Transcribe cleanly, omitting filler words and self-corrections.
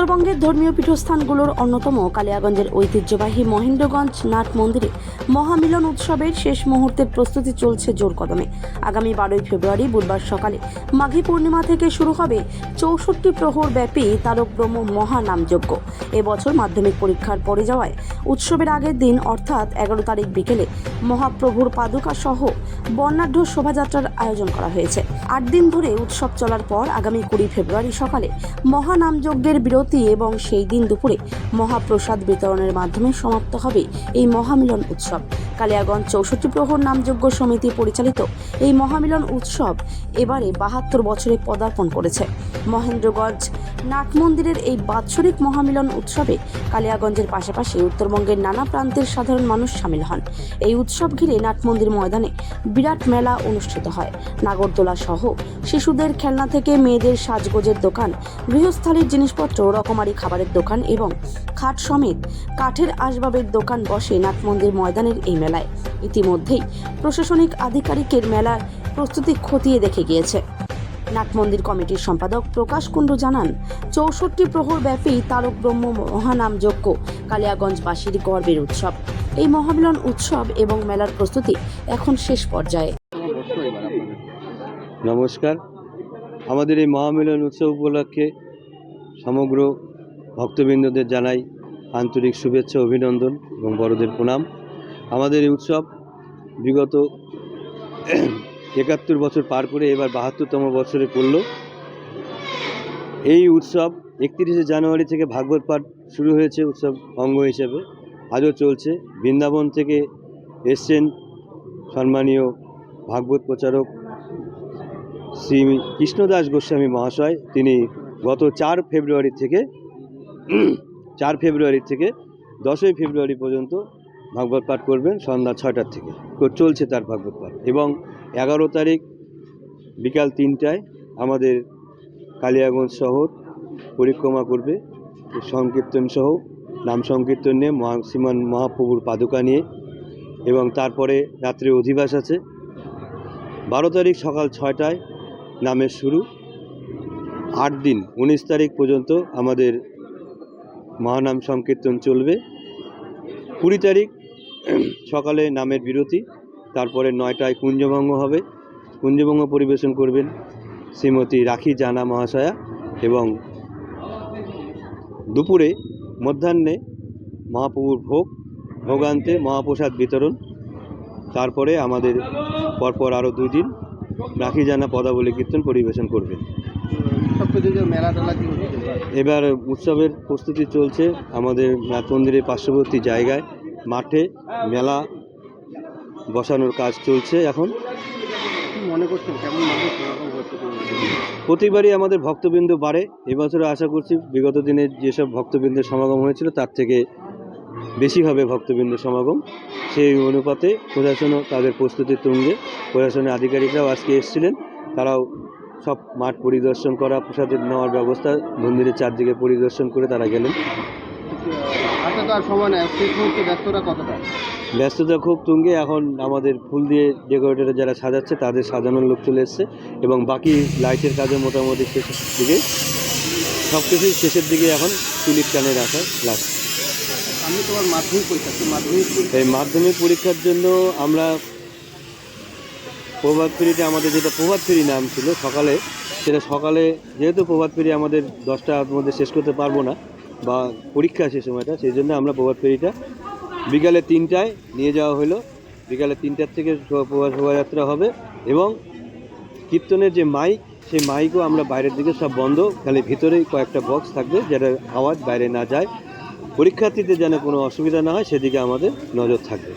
উত্তরবঙ্গের ধর্মীয় পীঠস্থানগুলোর অন্যতম কালিয়াগঞ্জের ঐতিহ্যবাহী মহেন্দ্রগঞ্জ নাট মন্দিরে মহামিলন উৎসবের শেষ মুহূর্তের প্রস্তুতি চলছে জোর কদমে। আগামী 12ই ফেব্রুয়ারি বুধবার সকালে মাঘী পূর্ণিমা থেকে শুরু হবে 64 প্রহর ব্যাপী তারক ব্রহ্ম মহানামযজ্ঞ। এবছর মাধ্যমিক পরীক্ষার পড়ে যাওয়ায় উৎসবের আগের দিন অর্থাৎ 11 তারিখ বিকেলে মহাপ্রভুর পাদুকা সহ বর্ণাঢ্য শোভাযাত্রার আয়োজন করা হয়েছে। 8 দিন ধরে উৎসব চলার পর আগামী 20 ফেব্রুয়ারি সকালে মহানামযজ্ঞের বিরতি এবং সেই দিন দুপুরে মহাপ্রসাদ বিতরণের মাধ্যমে সমাপ্ত হবে এই মহামিলন উৎসব। কালিয়াগঞ্জ 64 প্রহর নামযজ্ঞ সমিতি পরিচালিত এই মহামিলন উৎসব এবারে 72 বছরে পদার্পণ করেছে। মহেন্দ্রগঞ্জ নাট মন্দিরের এই বাৎসরিক মহামিলন উৎসবে কালিয়াগঞ্জের পাশাপাশি উত্তরবঙ্গের নানা প্রান্তের সাধারণ মানুষ সামিল হন। এই উৎসব ঘিরে নাট মন্দির ময়দানে বিরাট মেলা অনুষ্ঠিত হয়। নাগরদোলা সহ শিশুদের খেলনা থেকে মেয়েদের সাজগোজের দোকান, গৃহস্থালির জিনিসপত্র, রকমারি খাবারের দোকান এবং খাট সমেত কাঠের আসবাবের দোকান বসে নাট মন্দির ময়দানের এই মেলায়। ইতিমধ্যেই প্রশাসনিক আধিকারিকের মেলার প্রস্তুতি খতিয়ে দেখে গিয়েছে। নাট মন্দির কমিটির সম্পাদক প্রকাশ কুণ্ডু জানান, 64 প্রহর ব্যাপী তারক ব্রহ্ম মহানামযজ্ঞ কালিয়াগঞ্জবাসীর গর্বের উৎসব। এই মহামিলন উৎসব এবং মেলার প্রস্তুতি এখন শেষ পর্যায়ে। নমস্কার। আমাদের এই মহামিলন উৎসব উপলক্ষে সমগ্র ভক্তবৃন্দদের জানাই আন্তরিক শুভেচ্ছা, অভিনন্দন এবং বড়দের প্রণাম। আমাদের এই উৎসব বিগত 71 বছর পার করে এবার 72তম বছরে পড়ল। এই উৎসব 31শে জানুয়ারি থেকে ভাগবত পাঠ শুরু হয়েছে উৎসব অঙ্গ হিসেবে, আজও চলছে। বৃন্দাবন থেকে এসছেন সম্মানীয় ভাগবত প্রচারক শ্রী কৃষ্ণদাস গোস্বামী মহাশয়। তিনি গত 4 ফেব্রুয়ারি থেকে 10ই ফেব্রুয়ারি পর্যন্ত ভাগবত পাঠ করবেন সন্ধ্যা 6টার থেকে। চলছে তার ভাগবত পাঠ এবং 11 তারিখ বিকাল 3টায় আমাদের কালিয়াগঞ্জ শহর পরিক্রমা করবে সংকীর্তন সহ, নাম সংকীর্তন নিয়ে, শ্রীমান মহাপ্রভুর পাদুকা নিয়ে, এবং তারপরে রাত্রে অধিবাস আছে। 12 তারিখ সকাল 6টায় নামের শুরু। 8 দিন 19 তারিখ পর্যন্ত আমাদের মহানাম সংকীর্তন চলবে। 20 তারিখ সকালে নামের বিরতি, তারপরে 9টায় কুঞ্জভঙ্গ হবে। কুঞ্জভঙ্গ পরিবেশন করবেন শ্রীমতী রাখি জানা মহাশয়া, এবং দুপুরে মধ্যাহ্নে মহাপ্রভুর ভোগান্তে মহাপ্রসাদ বিতরণ। তারপরে আমাদের পরপর আরও 2 দিন রাখি জানা পদাবলী কীর্তন পরিবেশন করবেন। এবার উৎসবের প্রস্তুতি চলছে আমাদের নাট মন্দিরের পার্শ্ববর্তী জায়গায় মাঠে মেলা বসানোর কাজ চলছে। এখন মনে করছেন কেমন প্রতিবারই আমাদের ভক্তবৃন্দ বাড়ে। এবছরও আশা করছি বিগত দিনে যেসব ভক্তবৃন্দের সমাগম হয়েছিল তার থেকে বেশি হবে ভক্তবৃন্দ সমাগম। সেই অনুপাতে প্রশাসনও তাদের প্রস্তুতির তুঙ্গে। প্রশাসনের আধিকারিকরাও আজকে এসেছিলেন, তারাও সব মাঠ পরিদর্শন করা, প্রসাদের নেওয়ার ব্যবস্থা, মন্দিরের চারদিকে পরিদর্শন করে তারা গেলেন। ব্যস্ততা খুব তুঙ্গে। এখন আমাদের ফুল দিয়ে ডেকোরেটরে যারা সাজাচ্ছে তাদের সাজানোর লোক চলে এসছে, এবং বাকি লাইটের কাজে মোটামুটি শেষের দিকে, সব কিছুই শেষের দিকে এখন তুলির টানে রাখা লাগছে। এই মাধ্যমিক পরীক্ষার জন্য আমরা প্রভাত ফেরিতে, আমাদের যেটা প্রভাত ফেরি নাম ছিল সকালে, সেটা সকালে যেহেতু প্রভাত ফেরি আমাদের 10টার মধ্যে শেষ করতে পারবো না বা পরীক্ষা সে সময়টা, সেই জন্য আমরা প্রভাত ফেরিটা বিকালে 3টায় নিয়ে যাওয়া হলো। বিকালে 3টার থেকে শোভাযাত্রা হবে, এবং কীর্তনের যে মাইক, সেই মাইকও আমরা বাইরের দিকে সব বন্ধ, খালি ভিতরেই কয়েকটা বক্স থাকবে যারা আওয়াজ বাইরে না যায়। পরীক্ষার্থীদের যেন কোনো অসুবিধা না হয় সেদিকে আমাদের নজর থাকবে।